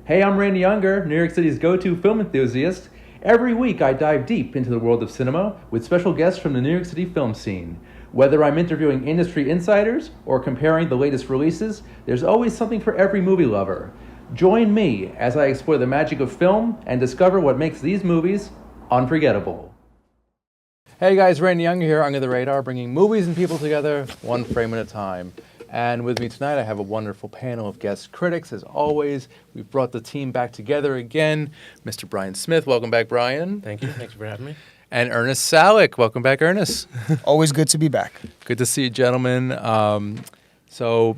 Hey, I'm Randy Younger, New York City's go-to film enthusiast. Every week I dive deep into the world of cinema with special guests from the New York City film scene. Whether I'm interviewing industry insiders or comparing the latest releases, there's always something for every movie lover. Join me as I explore the magic of film and discover what makes these movies unforgettable. Hey guys, Randy Younger here, Under the Radar, bringing movies and people together one frame at a time. And with me tonight, I have a wonderful panel of guest critics. As always, we've brought the team back together again. Mr. Brian Smith, welcome back, Brian. Thank you. Thanks for having me. And Ernest Salick, welcome back, Ernest. Always good to be back. Good to see you, gentlemen. So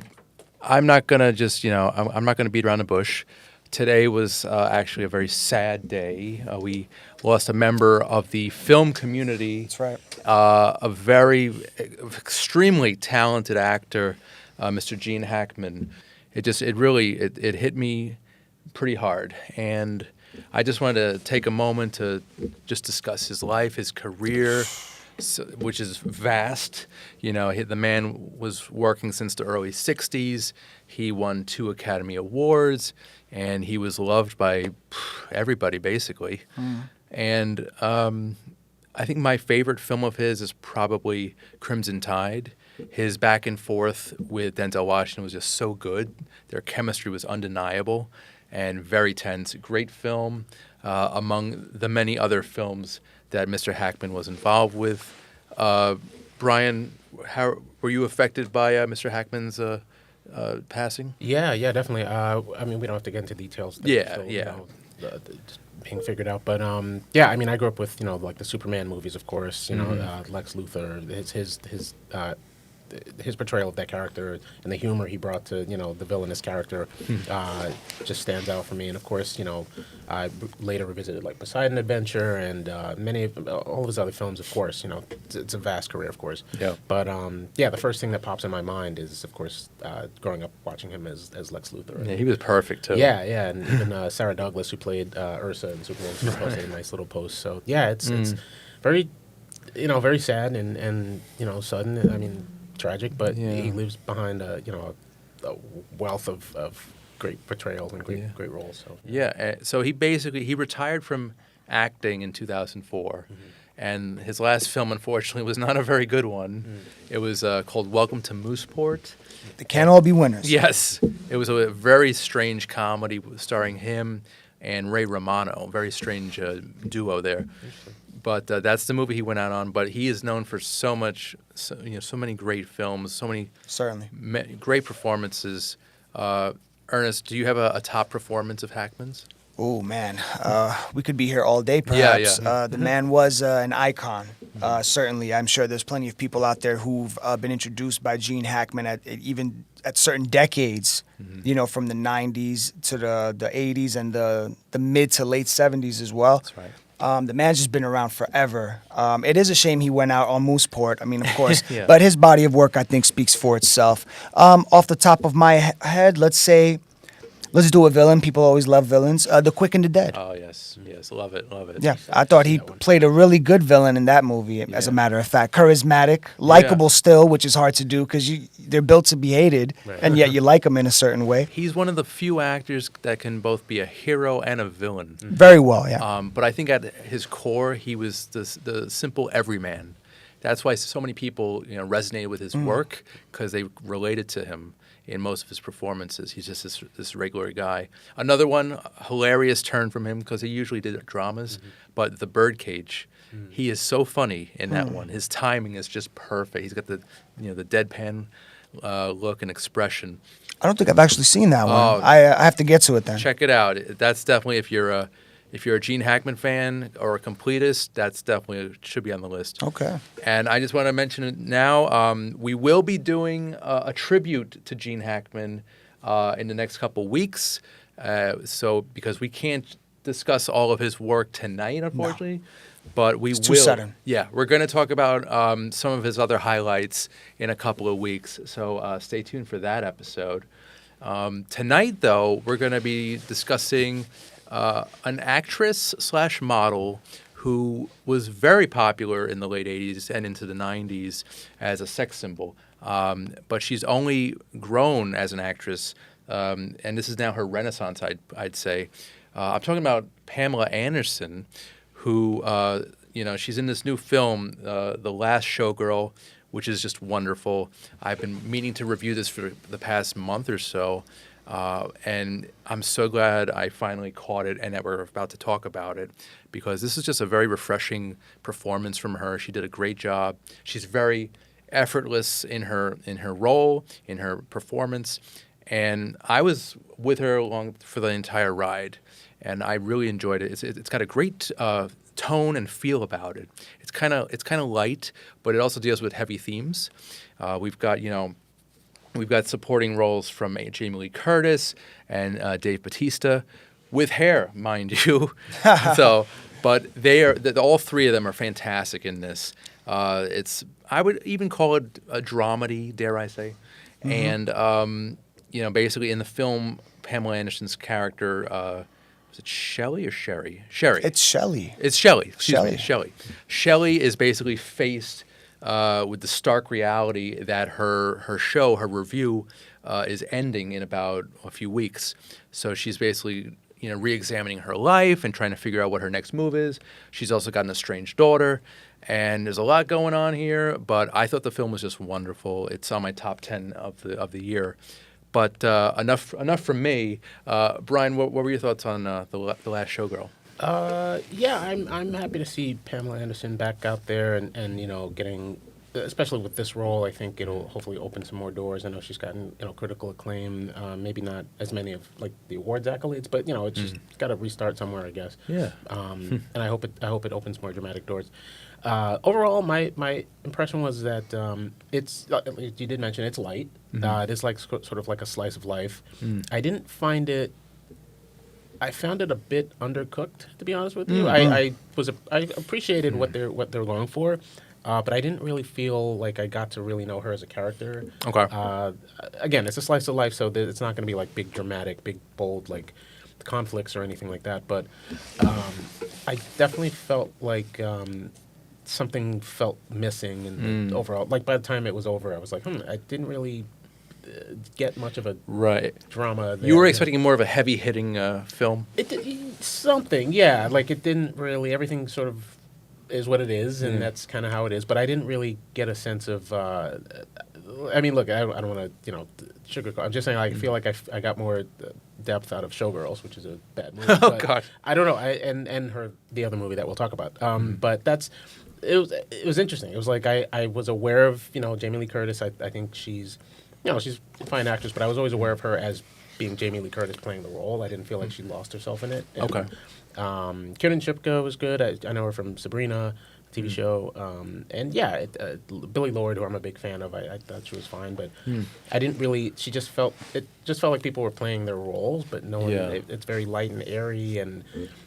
I'm not going to just, I'm not going to beat around the bush. Today was actually a very sad day. We lost a member of the film community. That's right. A very extremely talented actor, Mr. Gene Hackman. It hit me pretty hard, and I just wanted to take a moment to just discuss his life, his career, which is vast. The man was working since the early '60s. He won 2 Academy Awards, and he was loved by everybody, basically. And I think my favorite film of his is probably Crimson Tide. His back and forth with Denzel Washington was just so good. Their chemistry was undeniable and very tense. Great film among the many other films that Mr. Hackman was involved with. Brian, how were you affected by Mr. Hackman's passing? Yeah, definitely. I mean, we don't have to get into details. Just being figured out, but I grew up with like the Superman movies, of course. Lex Luthor, his portrayal of that character and the humor he brought to the villainous character just stands out for me. And of course, I later revisited like Poseidon Adventure and all of his other films. Of course, it's a vast career, of course. Yeah. But the first thing that pops in my mind is, of course, growing up watching him as Lex Luthor. Yeah, he was perfect too. Yeah, and even Sarah Douglas, who played Ursa in Superman, she posted a nice little post. So yeah, it's very very sad and sudden. I mean, tragic, but he leaves behind a wealth of great portrayals and great roles. So so he retired from acting in 2004, and his last film, unfortunately, was not a very good one. It was called Welcome to Mooseport. They can't all be winners. Yes, it was a very strange comedy starring him and Ray Romano. Very strange duo there. But that's the movie he went out on. But he is known for so many great films, so many great performances. Ernest, do you have a top performance of Hackman's? Oh man, we could be here all day. Perhaps the man was an icon. Certainly, I'm sure there's plenty of people out there who've been introduced by Gene Hackman even at certain decades. From the '90s to the '80s and the mid to late '70s as well. That's right. The man's just been around forever. It is a shame he went out on Mooseport. I mean, of course, but his body of work, I think, speaks for itself. Off the top of my head, let's do a villain. People always love villains. The Quick and the Dead. Oh, yes, love it. Yeah, I thought he played a really good villain in that movie, as a matter of fact. Charismatic, likable still, which is hard to do because they're built to be hated, and yet you like them in a certain way. He's one of the few actors that can both be a hero and a villain. Very well, yeah. But I think at his core, he was the simple everyman. That's why so many people resonated with his work because they related to him in most of his performances. He's just this regular guy. Another one, hilarious turn from him because he usually did dramas, but The Birdcage. He is so funny in that one. His timing is just perfect. He's got the deadpan look and expression. I don't think I've actually seen that one. I have to get to it then. Check it out. That's definitely, if you're a Gene Hackman fan or a completist, that's definitely should be on the list. Okay. And I just want to mention it now. We will be doing a tribute to Gene Hackman in the next couple weeks. So because we can't discuss all of his work tonight, unfortunately. But we will. It's too sudden. Yeah, we're going to talk about some of his other highlights in a couple of weeks. So stay tuned for that episode. Tonight, though, we're going to be discussing an actress/model who was very popular in the late 80s and into the 90s as a sex symbol. But she's only grown as an actress and this is now her renaissance, I'd say. I'm talking about Pamela Anderson, who, she's in this new film, The Last Showgirl, which is just wonderful. I've been meaning to review this for the past month or so, and I'm so glad I finally caught it and that we're about to talk about it, because this is just a very refreshing performance from her. She did a great job. She's very effortless in her role, in her performance, and I was with her along for the entire ride, and I really enjoyed it. It's got a great tone and feel about it. It's kind of light, but it also deals with heavy themes. We've got supporting roles from Jamie Lee Curtis and Dave Bautista, with hair, mind you. But all three of them are fantastic in this. I would even call it a dramedy, dare I say. Mm-hmm. And basically in the film, Pamela Anderson's character, was it Shelley or Sherry? Sherry. It's Shelley. It's Shelley. Excuse me, Shelley. Shelley is basically faced with the stark reality that her review, is ending in about a few weeks. So she's basically re-examining her life and trying to figure out what her next move is. She's also got an estranged daughter, and there's a lot going on here. But I thought the film was just wonderful. It's on my top 10 of the year. But enough from me. Brian, what were your thoughts on the Last Showgirl? I'm happy to see Pamela Anderson back out there and getting, especially with this role. I think it'll hopefully open some more doors. I know she's gotten critical acclaim, maybe not as many of like the awards accolades, but it's just got to restart somewhere, I guess. Yeah. And I hope it opens more dramatic doors. Overall, my impression was that it's, you did mention, it's light. Mm-hmm. It is like sort of like a slice of life. I found it a bit undercooked, to be honest with you. Mm-hmm. I appreciated what they're going for, but I didn't really feel like I got to really know her as a character. Okay. Again, it's a slice of life, so it's not going to be like big dramatic, big bold like conflicts or anything like that. But I definitely felt like something felt missing in the overall. Like by the time it was over, I was like, I didn't really get much of a drama there. You were expecting more of a heavy-hitting film? Something, yeah. Like it didn't really, everything sort of is what it is, and that's kind of how it is. But I didn't really get a sense of, I mean, look, I don't want to, sugarcoat. I'm just saying, I feel like I got more depth out of Showgirls, which is a bad movie. Oh, God. I don't know. And the other movie that we'll talk about. But it was interesting. It was like I was aware of, Jamie Lee Curtis. I think she's she's a fine actress, but I was always aware of her as being Jamie Lee Curtis playing the role. I didn't feel like she lost herself in it. And, okay. Kiernan Shipka was good. I know her from Sabrina, TV show. And yeah, Billie Lourd, who I'm a big fan of, I thought she was fine, but I didn't really, it just felt like people were playing their roles, but no one, it's very light and airy, and,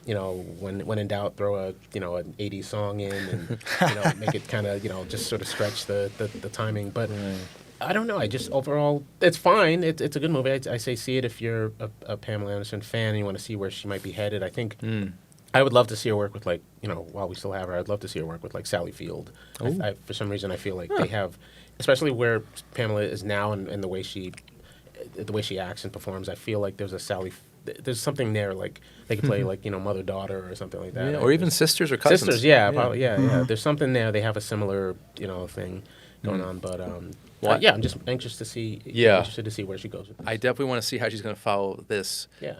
when in doubt, throw an 80s song in and, make it kind of, just sort of stretch the timing. But I don't know. I just overall, it's fine. It's a good movie. I say see it if you're a Pamela Anderson fan and you want to see where she might be headed. I think I would love to see her work with while we still have her, I'd love to see her work with Sally Field. For some reason, I feel like they have, especially where Pamela is now and the way she acts and performs. I feel like there's something there. Like they could play mother daughter or something like that. Yeah, or even sisters or cousins. Sisters, yeah. There's something there. They have a similar thing going on, but. I'm just anxious to see. Interested to see where she goes with this. I definitely want to see how she's going to follow this. Yeah.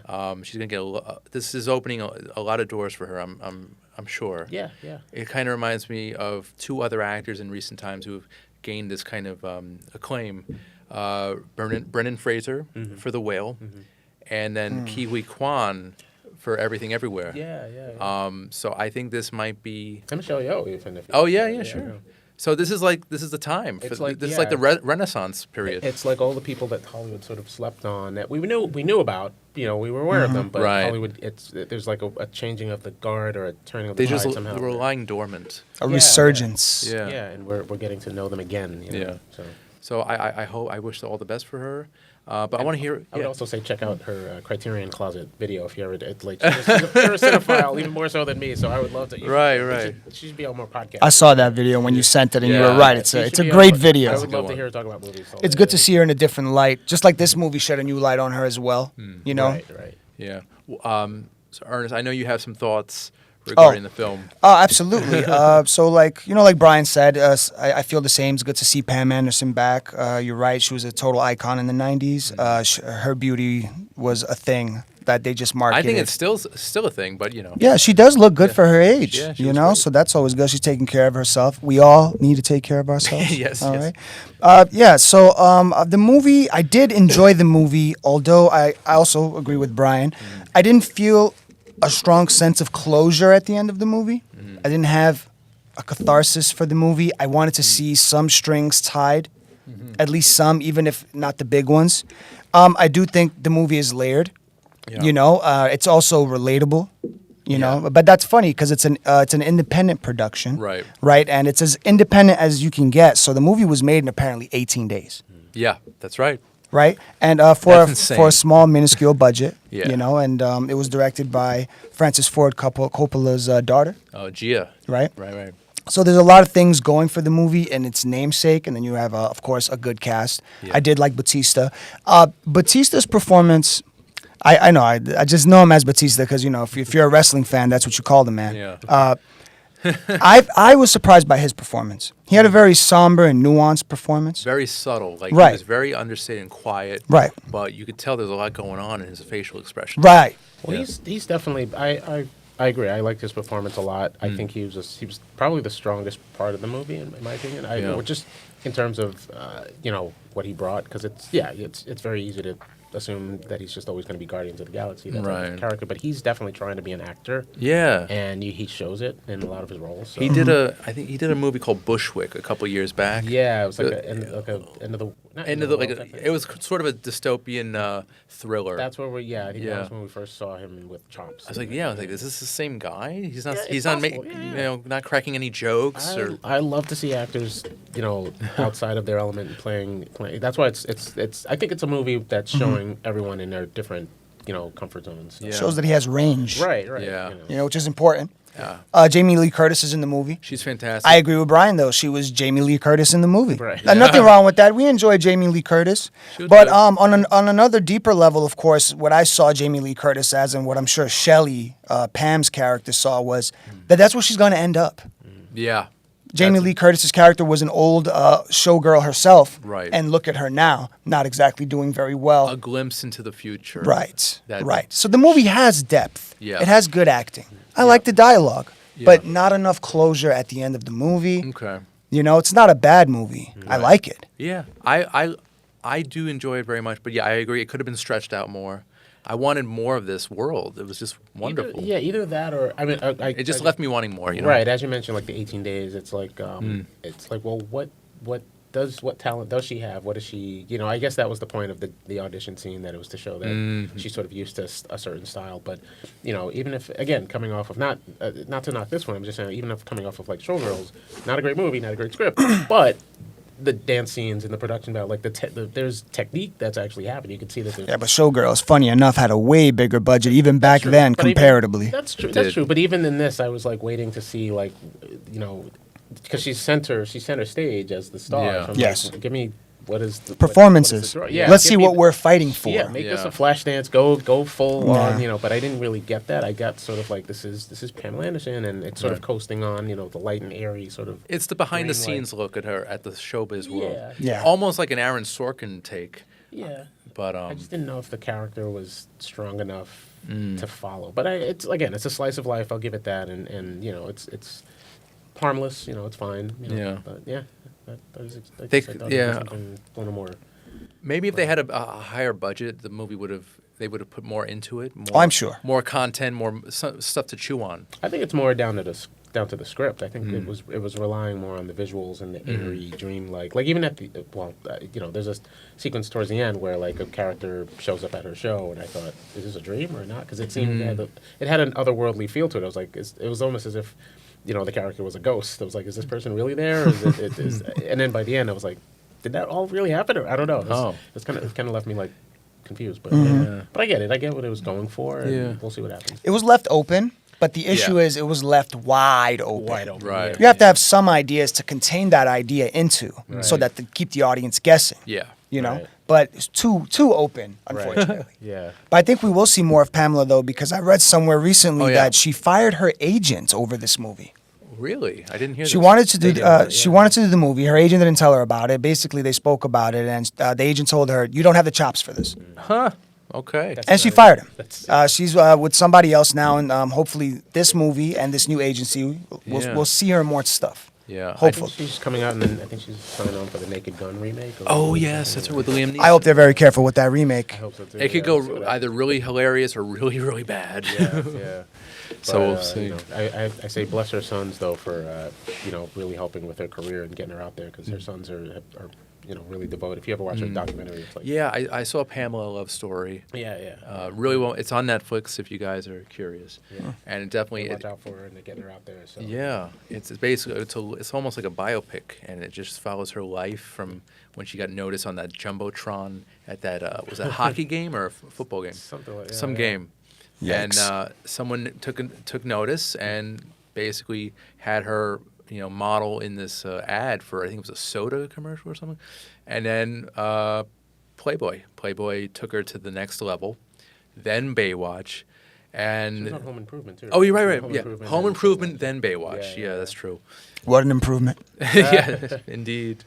She's going to get this is opening a lot of doors for her. I'm sure. Yeah. It kind of reminds me of two other actors in recent times who have gained this kind of acclaim. Brendan Fraser for The Whale, and then Kiwi Kwan for Everything Everywhere. Yeah. So I think this might be. And Michelle Yeoh, even if. Oh yeah, sure. So this is the time. This is like the Renaissance period. It's like all the people that Hollywood sort of slept on that we knew about. We were aware of them, but Hollywood, there's like a changing of the guard or a turning of the tide somehow. They were lying dormant. A resurgence. Yeah, and we're getting to know them again. So I wish all the best for her. But I want to hear. I would also say check out her Criterion Closet video if you ever did. Like, she's a cinephile, even more so than me. So I would love to. Right. She should be on more podcasts. I saw that video when you sent it, and you Yeah. were right. It's a great video. I would love to hear her talk about movies. It's good to see her in a different light, just like this movie shed a new light on her as well. You know. Right. Yeah. So Ernest, I know you have some thoughts regarding the film. Oh, absolutely. So, like Brian said, I feel the same. It's good to see Pam Anderson back. You're right. She was a total icon in the 90s. Her beauty was a thing that they just marketed. I think it's still a thing, but Yeah, she does look good for her age. Yeah, she you looks know, great. so that's always good. She's taking care of herself. We all need to take care of ourselves. Yes, All yes. right. So the movie, I did enjoy the movie, although I also agree with Brian. I didn't feel a strong sense of closure at the end of the movie. I didn't have a catharsis for the movie. I wanted to see some strings tied, at least some, even if not the big ones. I do think the movie is layered. Yeah. You know, it's also relatable. You know, but that's funny because it's an independent production, Right. Right, and it's as independent as you can get. So the movie was made in apparently 18 days. Yeah, that's right. Right, and That's for insane. a small minuscule budget, Yeah. you know, and it was directed by Francis Ford Coppola's daughter, Oh, Gia. right? Right. So there's a lot of things going for the movie and its namesake, and then you have, of course, a good cast. Yeah. I did like Batista. Batista's performance, I know, I just know him as Batista because, you know, if you're a wrestling fan, that's what you call the man. Yeah. I was surprised by his performance. He had a very somber and nuanced performance. Very subtle. Like Right. he was very understated and quiet. Right. But you could tell there's a lot going on in his facial expression. Right. Well, Yeah. he's definitely. I agree. I liked his performance a lot. I think he was probably the strongest part of the movie in my opinion. Just in terms of what he brought, because it's very easy to assume that he's just always going to be Guardians of the Galaxy, that type of Right. character. But he's definitely trying to be an actor, Yeah. and he shows it in a lot of his roles. So. He did I think he did a movie called Bushwick a couple years back. Yeah, it was like Uh, end of the not End of the, world, like I think. it was sort of a dystopian thriller. That's where I think Yeah. that was when we first saw him with Chops. I was like, is this the same guy? He's not. Yeah, it's he's not. possible, yeah. Not cracking any jokes or. I love to see actors, outside of their element and playing. That's why it's. I think it's a movie that's showing everyone in their different, comfort zones. So. Yeah. Shows that he has range. Right. Yeah. You know, which is important. Yeah. Jamie Lee Curtis is in the movie. She's fantastic. I agree with Brian though. She was Jamie Lee Curtis in the movie. Right. Nothing wrong with that. We enjoy Jamie Lee Curtis. She was But good. on another deeper level, of course, what I saw Jamie Lee Curtis as, and what I'm sure Shelley, Pam's character, saw was that's where she's going to end up. Yeah. Jamie That's- Lee Curtis's character was an old showgirl herself, Right. And look at her now, not exactly doing very well. A glimpse into the future. Right, That- right. So the movie has depth. Yeah. It has good acting. I like the dialogue, Yeah. but not enough closure at the end of the movie. Okay. You know, it's not a bad movie. I like it. Yeah. I do enjoy it very much, but yeah, I agree. It could have been stretched out more. I wanted more of this world. It was just wonderful. Either that or I mean, It just left me wanting more. Right, as you mentioned, like the 18 days. It's like, Mm. well, what talent does she have? What is she? I guess that was the point of the audition scene, that it was to show that Mm-hmm. she's sort of used to a certain style. But even if again coming off of not to knock this one, I'm just saying even if coming off of like Showgirls, not a great movie, not a great script, but the dance scenes and the production value, like there's technique that's actually happening. You can see that. Yeah, but Showgirls, funny enough, had a way bigger budget even back True. then, But even- comparatively. That's true. Did. That's true. But even in this, I was like waiting to see because she's center stage as the star. Yeah. So I'm Yes. like, give me what is the Performances. what is the draw? Yeah. Let's give see me what the- we're fighting for. Yeah, make this Yeah. a flash dance. Go full on. Yeah. But I didn't really get that. I got sort of like this is Pamela Anderson, and it's sort of Right. coasting on the light and airy sort of. It's the behind the Green scenes look at her at the showbiz world. Yeah. Almost like an Aaron Sorkin take. Yeah. But I just didn't know if the character was strong enough to follow. But it's a slice of life. I'll give it that, and it's harmless. It's fine. Yeah. But yeah, that was, I They guess I c- thought yeah. it was something a little more. maybe if they had a higher budget, the movie would have put more into it. More, Oh, I'm sure. More content, more stuff to chew on. I think it's more down to the script. I think it was relying more on the visuals and the eerie, dreamlike. Like even at the there's a sequence towards the end where like a character shows up at her show, and I thought, is this a dream or not? Because it seemed it had an otherworldly feel to it. I was like, it was almost as if the character was a ghost. I was like, is this person really there? Or is and then by the end, I was like, did that all really happen? Or I don't know. It kind of left me like confused, but but I get it. I get what it was going for, and we'll see what happens. It was left open, but the issue is it was left wide open. Wide open, Right. You have to have some ideas to contain that idea into, so that to keep the audience guessing. Yeah. You know, Right. but it's too open, unfortunately. Yeah. But I think we will see more of Pamela though, because I read somewhere recently Oh, yeah. that she fired her agent over this movie. Really? I didn't hear She this. wanted to do she wanted to do the movie. Her agent didn't tell her about it. Basically, they spoke about it, and the agent told her, "You don't have the chops for this," Huh. Okay. and she fired him. She's with somebody else now, and hopefully, this movie and this new agency we'll see her in more stuff. Yeah. I Hopefully. think she's coming out, and I think she's signing on for the Naked Gun remake. Oh, yes. That's right, with Liam Neeson. I hope they're very careful with that remake. I hope so too. It could We'll see go what either really hilarious or really, really bad. happens. Yeah. So But, we'll see. You know, I say bless her sons though for really helping with her career and getting her out there because her sons are really devoted. If you ever watch her documentary, it's like Yeah, I saw Pamela Love Story. yeah. Really well. It's on Netflix if you guys are curious. Yeah. And it definitely, Watch out for her and getting her out there. So yeah, it's basically it's almost like a biopic, and it just follows her life from when she got noticed on that jumbotron at that was that hockey game or a football game? something like Some game. Yikes. And someone took notice and basically had her model in this ad for, I think it was a soda commercial or something, and then Playboy took her to the next level, then Baywatch, and She was on Home Improvement too. oh, you're right, Home yeah, Improvement Home and- Improvement, then Baywatch, Yeah, yeah, that's true. What an improvement! Yeah, indeed.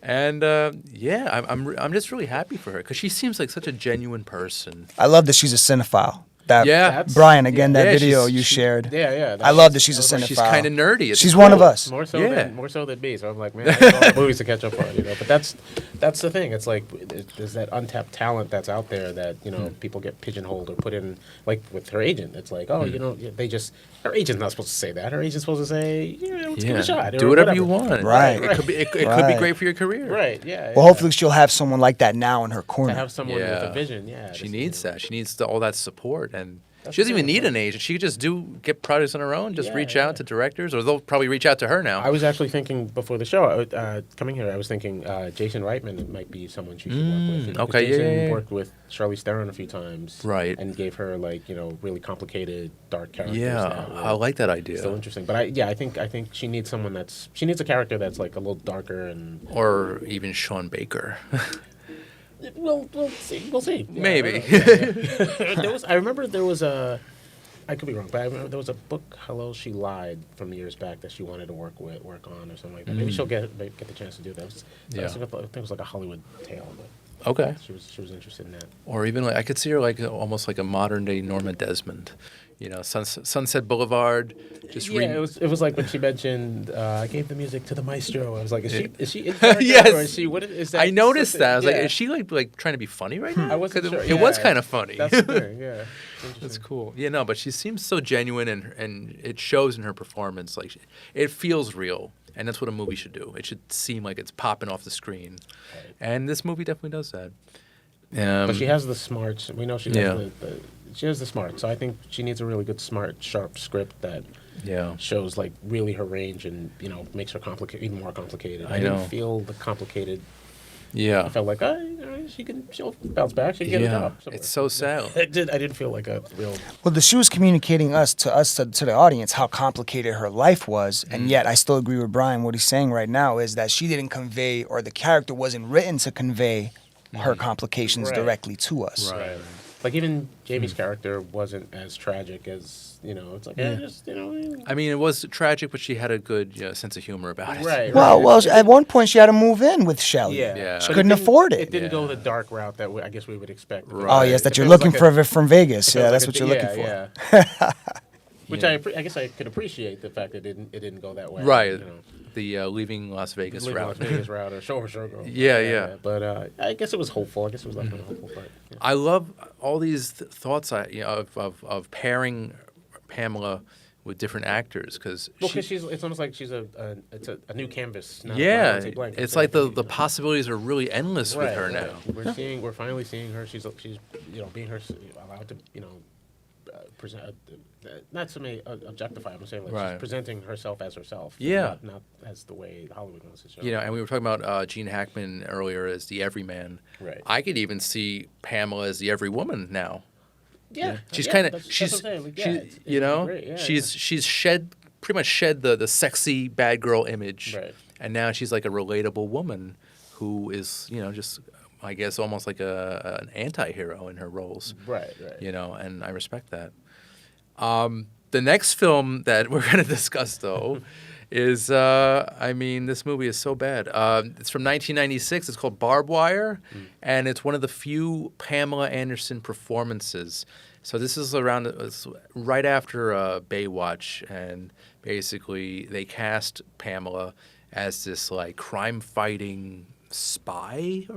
And I'm just really happy for her because she seems like such a genuine person. I love that she's a cinephile. That Yeah. Brian again. That Yeah, video she's- you shared. Yeah. I love that she's a cinephile. She's kind of nerdy. It's She's cool. one of us. More so Yeah. than me. So I'm like, man, I have all the movies to catch up on, But that's the thing. It's like there's that untapped talent that's out there that people get pigeonholed or put in. Like with her agent, it's like, oh, they just her agent's not supposed to say that. Her agent's supposed to say, let's give it a shot. Do or whatever you whatever. want. Right. It could be it could be Right. great for your career. Right. Yeah. Well, hopefully she'll have someone like that now in her to corner. have someone with a vision. Yeah. She just, needs that. She needs all that support, and That's she doesn't the even thing, need right? an agent. She could just get projects on her own. Just Yeah, reach yeah. out to directors, or they'll probably reach out to her now. I was actually thinking before the show, coming here, I was thinking Jason Reitman might be someone she should work with. Because okay, Jason yeah. worked with Charlize Theron a few times, Right. and gave her really complicated, dark characters. Yeah, that were I like that idea. Still interesting, but I think she needs someone she needs a character that's like a little darker and. Or even Sean Baker. We'll see. We'll see. Yeah, Maybe. I remember there was a. I could be wrong, but I remember there was a book, Hello, She Lied, from years back that she wanted to work on or something like that. Maybe she'll get the chance to do that. I think it was like a Hollywood tale, but Okay. she was interested in that. Or even I could see her almost like a modern day Norma Desmond. Sunset Boulevard. Just Yeah, it was like when she mentioned I gave the music to the maestro. I was like, is she in character Yes. or is she is that? I noticed that. I was like, Yeah. is she like trying to be funny right now? I wasn't 'Cause sure. It was Yeah. kind of funny. That's the thing. Yeah, That's interesting. cool. Yeah, no, but she seems so genuine, and it shows in her performance. Like, it feels real, and that's what a movie should do. It should seem like it's popping off the screen, Right. and this movie definitely does that. But she has the smarts. We know she has Yeah. she has the smarts. So I think she needs a really good, smart, sharp script that Yeah. shows like really her range and makes her even more complicated. I didn't know. feel the complicated. Yeah. I felt like she'll bounce back. She can get a Yeah. job. somewhere. It's so sad. I didn't feel like a real. Well, she was communicating to the audience how complicated her life was, and yet I still agree with Brian. What he's saying right now is that she didn't convey, or the character wasn't written to convey her complications Right. directly to us. Right. Like even Jamie's character wasn't as tragic as it's like I mean, it was tragic, but she had a good sense of humor about it. Right. Well, at one point she had to move in with Shelley. Yeah. Yeah. But She couldn't afford it. It didn't Yeah. go the dark route that I guess we would expect. Right. Oh yes, that If you're it was looking like from Vegas. if it Yeah, was that's like what a- you're yeah, looking for. Yeah. Which Yeah. I guess I could appreciate the fact that it didn't go that way. Right. The leaving Las Vegas Leaving route. Las Vegas route or Showgirl. Yeah. But I guess it was hopeful. I guess it was definitely hopeful. But, yeah. I love all these thoughts of pairing Pamela with different actors because it's almost like she's a new canvas. Not yeah, a blank. it's like the possibilities are really endless with her right. now. We're finally seeing her. She's being her allowed to not to me objectify. I'm saying like Right. she's presenting herself as herself. Yeah. Not as the way Hollywood wants to show. You know, and we were talking about Gene Hackman earlier as the everyman. Right. I could even see Pamela as the every woman now. Yeah. She's yeah, kind of that's what she's I'm saying. Like, yeah, she, it's you know great. Yeah, she's pretty much shed the sexy bad girl image, Right. and now she's like a relatable woman who is just I guess almost like an anti-hero in her roles. Right. You know, and I respect that. The next film that we're going to discuss, though, is, this movie is so bad. It's from 1996. It's called Barb Wire, and it's one of the few Pamela Anderson performances. So this is it's right after Baywatch, and basically they cast Pamela as this, like, crime-fighting spy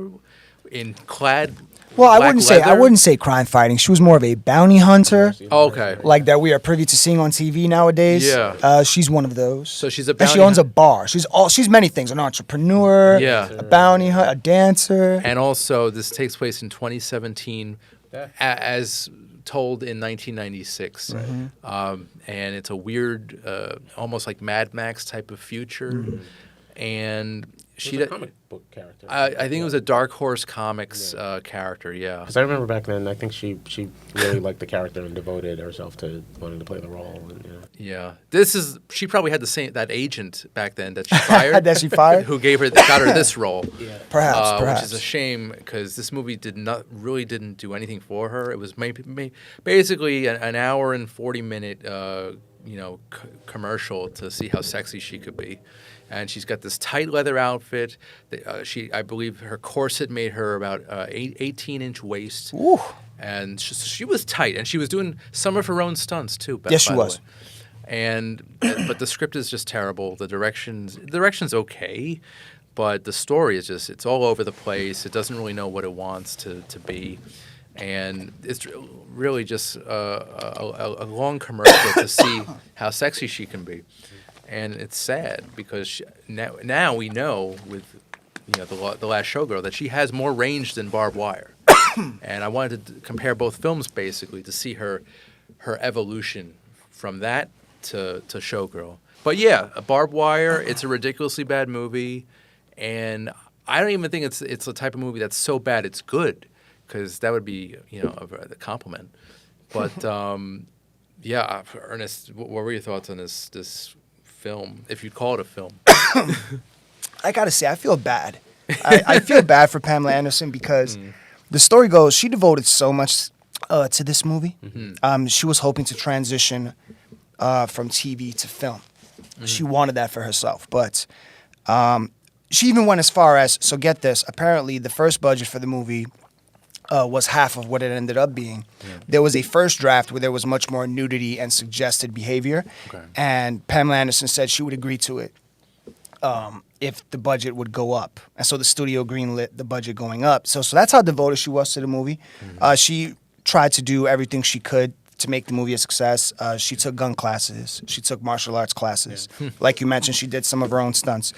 in clad Well, I black wouldn't leather. say crime fighting. She was more of a bounty hunter, Oh, okay. like that we are privy to seeing on TV nowadays. Yeah. She's one of those. So she's a And bounty she owns a hun- bar. She's many things: an entrepreneur, Yeah. a bounty hunter, a dancer. And also, this takes place in 2017, Yeah. as told in 1996. And it's a weird, almost like Mad Max type of future. And She she, was a comic book character. I think it was a Dark Horse Comics character. Yeah. Because I remember back then, I think she really liked the character and devoted herself to wanting to play the role. And, Yeah. She probably had that agent back then that she fired. That she fired? Who got her this role. Yeah. Perhaps. Which is a shame because this movie didn't do anything for her. It was basically an hour and 40-minute commercial to see how sexy she could be. And she's got this tight leather outfit. I believe her corset made her about 18-inch waist. Ooh. And she was tight, and she was doing some of her own stunts too. Yes, she by the was. way. But the script is just terrible. The direction's okay, but the story is it's all over the place. It doesn't really know what it wants to be, and it's really just a long commercial to see how sexy she can be, and it's sad because now we know with the last Showgirl that she has more range than Barb Wire, and I wanted to compare both films basically to see her evolution from that to Showgirl. But yeah, Barb Wire, it's a ridiculously bad movie, and I don't even think it's the type of movie that's so bad it's good, because that would be a compliment. But yeah, Ernest, what were your thoughts on this film, if you'd call it a film? I gotta say, I feel bad. I feel bad for Pamela Anderson because the story goes she devoted so much to this movie. She was hoping to transition from TV to film. She wanted that for herself, but she even went as far as, so get this, apparently the first budget for the movie was half of what it ended up being. There was a first draft where there was much more nudity and suggested behavior, and Pamela Anderson said she would agree to it if the budget would go up. And so the studio greenlit the budget going up. So that's how devoted she was to the movie. She tried to do everything she could to make the movie a success. She took gun classes. She took martial arts classes. Like you mentioned, she did some of her own stunts.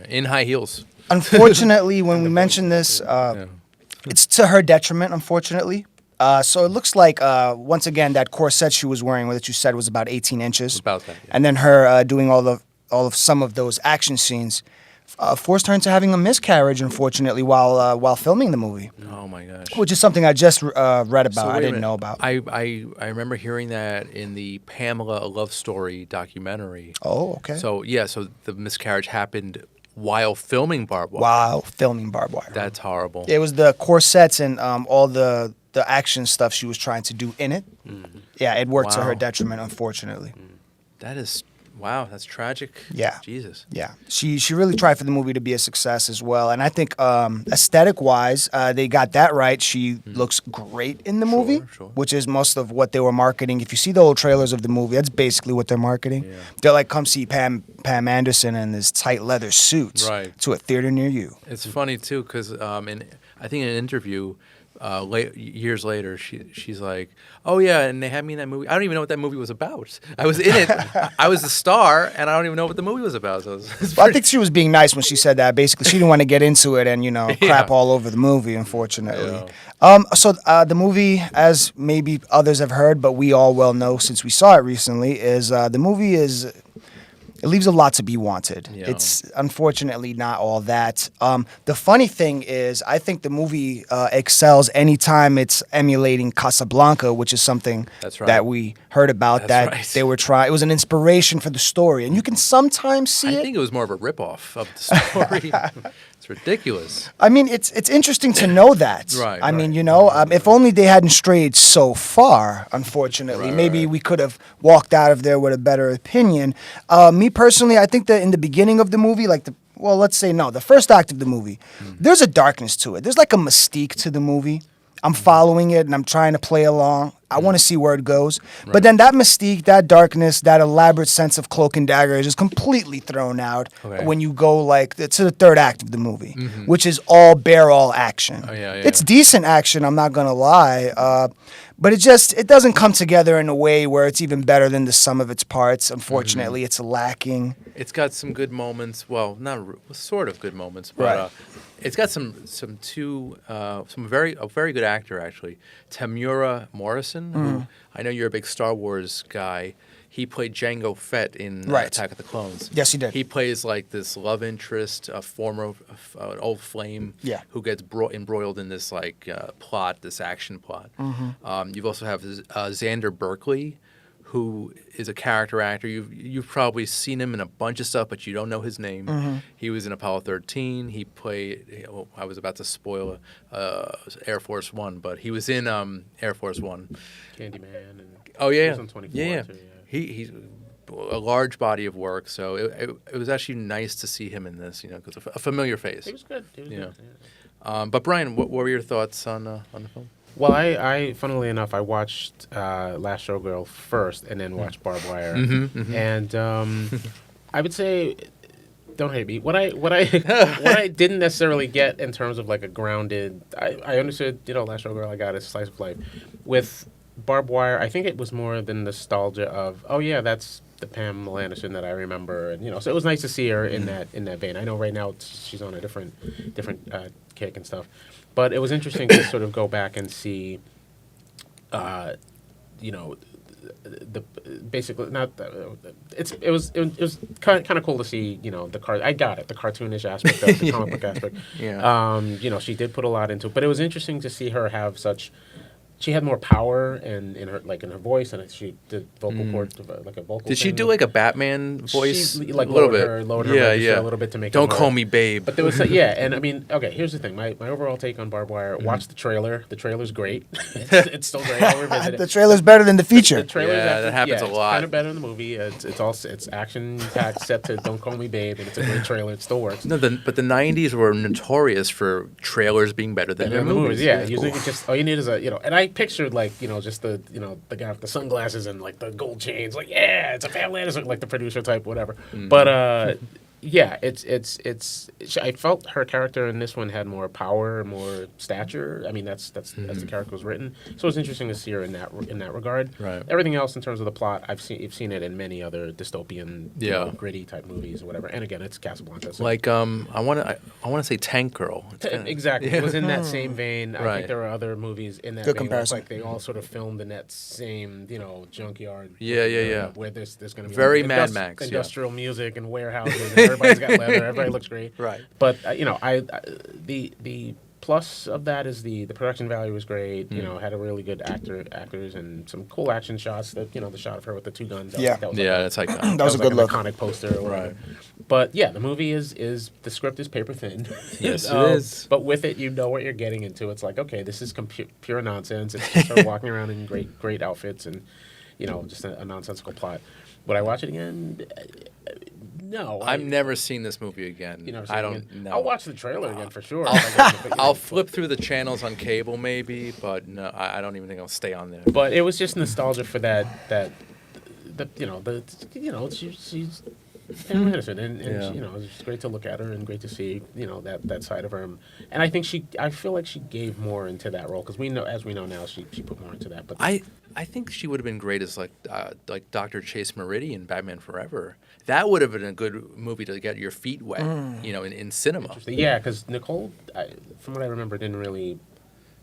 In high heels. Unfortunately, when we mention this, it's to her detriment, unfortunately. So it looks like, once again, that corset she was wearing, that you said was about 18 inches. About that, yeah. And then her doing all of some of those action scenes forced her into having a miscarriage, unfortunately, while filming the movie. Oh my gosh. Which is something I just read about. So I wait a didn't minute. know about. I remember hearing that in the Pamela A Love Story documentary. Oh, okay. So yeah, so the miscarriage happened while filming Barb Wire. While filming Barb Wire. That's horrible. It was the corsets and all the action stuff she was trying to do in it. Yeah, it worked to her Wow. detriment, unfortunately. That is, wow, that's tragic. Yeah. Jesus. Yeah, she really tried for the movie to be a success as well, and I think aesthetic-wise, they got that right. She looks great in the movie, Sure. which is most of what they were marketing. If you see the old trailers of the movie, that's basically what they're marketing. Yeah. They're like, come see Pam Anderson in this tight leather suit Right. to a theater near you. It's funny too because I think in an interview, years later, she's like, "Oh yeah," and they had me in that movie. I don't even know what that movie was about. I was in it. I was the star, and I don't even know what the movie was about. So I think she was being nice when she said that. Basically, she didn't want to get into it and crap all over the movie. Unfortunately, so the movie, as maybe others have heard, but we all well know since we saw it recently, is the movie is. It leaves a lot to be wanted. Yeah. It's unfortunately not all that. The funny thing is, I think the movie excels anytime it's emulating Casablanca, which is something that we heard about. They were trying. It was an inspiration for the story, and you can sometimes see it. I think it was more of a ripoff of the story. It's ridiculous. I mean, it's interesting to know that. I mean, if only they hadn't strayed so far. Unfortunately, maybe we could have walked out of there with a better opinion. Me personally, I think that in the beginning of the movie, the first act of the movie, there's a darkness to it. There's like a mystique to the movie. I'm following it and I'm trying to play along. I want to see where it goes. But then that mystique, that darkness, that elaborate sense of cloak and dagger is just completely thrown out when you go to the third act of the movie, which is all action. It's decent action, I'm not going to lie. But it doesn't come together in a way where it's even better than the sum of its parts. Unfortunately, it's lacking. It's got some good moments. Well, not sort of good moments, but it's got a very good actor actually, Tamura Morrison. Who I know you're a big Star Wars guy. He played Jango Fett in Attack of the Clones. Yes, he did. He plays like this love interest, a former an old flame, who gets embroiled in this plot, this action plot. You've also have Xander Berkeley, who is a character actor. You've probably seen him in a bunch of stuff, but you don't know his name. He was in Apollo 13. He played. I was about to spoil Air Force One, but he was in Air Force One. Candyman. And he was on 24 too, He's a large body of work, so it was actually nice to see him in this, because a familiar face. It was good. But Brian, what were your thoughts on the film? Well, I funnily enough, I watched Last Showgirl first, and then watched Barbed Wire, and I would say, don't hate me. What I didn't necessarily get in terms of like a grounded, I understood, Last Showgirl, I got a slice of life. With Barbed Wire, I think it was more the nostalgia of, oh yeah, that's the Pamela Anderson that I remember, and so it was nice to see her in that vein. I know right now she's on a different kick and stuff, but it was interesting to sort of go back and see, the basically not the, it was kind of cool to see the cartoonish aspect of the comic book aspect. She did put a lot into it, but it was interesting to see her have such. She had more power in her voice, and she did vocal cords like a vocal. Did she do like a Batman voice? She lowered her a little bit to make. Don't call me babe. But there was and I mean, okay. Here's the thing. My overall take on Barbed Wire. Watch the trailer. The trailer's great. It's still great. I'll revisit it. The trailer's better than the feature. The trailer, that happens a lot. It's kind of better than the movie. It's action packed, set to "Don't Call Me Babe," and it's a great trailer. It still works. No, but the '90s were notorious for trailers being better than the movies. Yeah, usually just all you need is and I pictured just the the guy with the sunglasses and like the gold chains, like it's a Pamela Anderson, like the producer type, whatever. But I felt her character in this one had more power, more stature. I mean, that's the character was written. So it's interesting to see her in that regard. Right. Everything else in terms of the plot, you've seen it in many other dystopian, gritty type movies or whatever. And again, it's Casablanca. So. Like I want to say Tank Girl. Exactly. It was in that same vein. I think there are other movies in that Good vein. comparison. Like they all sort of filmed in that same junkyard. Yeah. Where there's going to be very Mad Max, industrial music and warehouses. And everybody's got leather. Everybody looks great. Right. But the plus of that is the production value was great. Had a really good actors and some cool action shots. That the shot of her with the two guns. That's iconic. That was a good look. Iconic poster. Or whatever. Right. But the movie is the script is paper thin. Yes, it is. But with it, what you're getting into. It's like, okay, this is pure nonsense. It's just her walking around in great outfits and just a nonsensical plot. Would I watch it again? No. I've never seen this movie again. I don't know. I'll watch the trailer again for sure. I'll flip through the channels on cable maybe, but no, I don't even think I'll stay on there. But it was just nostalgia for that she's Pamela Anderson, and Yeah. she, it's great to look at her and great to see, that side of her. And I think I feel like she gave more into that role because as we know now, she put more into that. But I think she would have been great as like Dr. Chase Meridian in Batman Forever. That would have been a good movie to get your feet wet, in cinema. yeah, because Nicole, from what I remember, didn't really.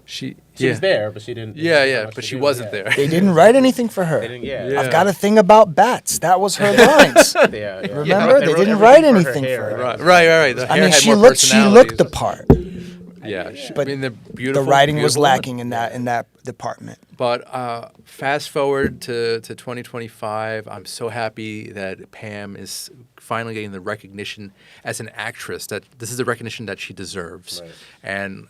She was there, but she didn't. Yeah, but she wasn't there. They didn't write anything for her. They didn't, yeah. Yeah. I've got a thing about bats. That was her lines. Yeah. Remember? They wrote didn't everything write her anything hair. for her. Right. The I hair mean, had she more looked the personalities. part. Yeah, But the The beautiful. writing was beautiful lacking in that department. But fast forward to 2025, I'm so happy that Pam is finally getting the recognition as an actress. That this is the recognition that she deserves. Right. And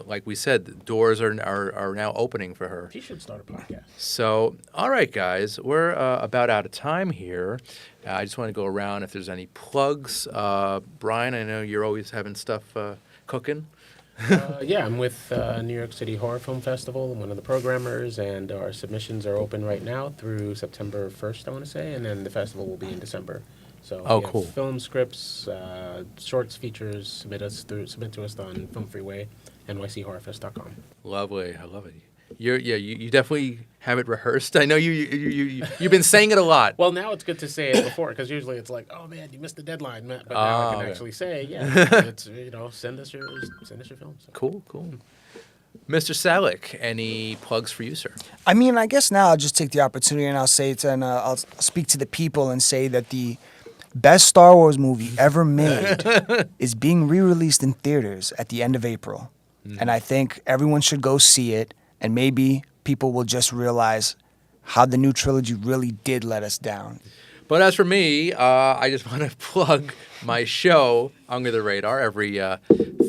like we said, the doors are now opening for her. She should start a podcast. So, all right, guys, we're about out of time here. I just want to go around if there's any plugs. Brian, I know you're always having stuff cooking. Yeah, I'm with New York City Horror Film Festival. I'm one of the programmers, and our submissions are open right now through September 1st, I want to say, and then the festival will be in December. So, Oh, yeah, cool. Film scripts, shorts, features, submit to us on Film Freeway, nychorrorfest.com. Lovely, I love it. You definitely have it rehearsed. I know you've been saying it a lot. Well, now it's good to say it before, because usually it's like, oh man, you missed the deadline. But now I can okay. actually say, it's send us your film. So. Cool. Mr. Salick, any plugs for you, sir? I mean, I guess now I'll just take the opportunity and I'll say it, and I'll speak to the people and say that the best Star Wars movie ever made is being re-released in theaters at the end of April. And I think everyone should go see it, and maybe people will just realize how the new trilogy really did let us down. But as for me, I just want to plug my show, Under the Radar, every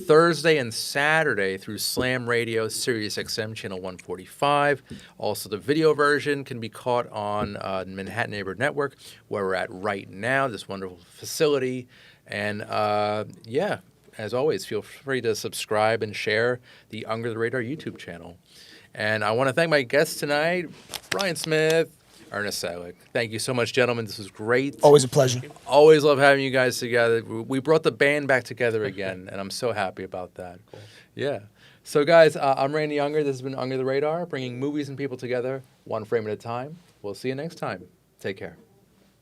Thursday and Saturday through Slam Radio, Sirius XM, Channel 145. Also, the video version can be caught on Manhattan Neighborhood Network, where we're at right now, this wonderful facility. And, as always, feel free to subscribe and share the Under the Radar YouTube channel. And I want to thank my guests tonight, Brian Smith, Ernest Salick. Thank you so much, gentlemen. This was great. Always a pleasure. Always love having you guys together. We brought the band back together again, and I'm so happy about that. Cool. Yeah. So, guys, I'm Randy Unger. This has been Under the Radar, bringing movies and people together one frame at a time. We'll see you next time. Take care.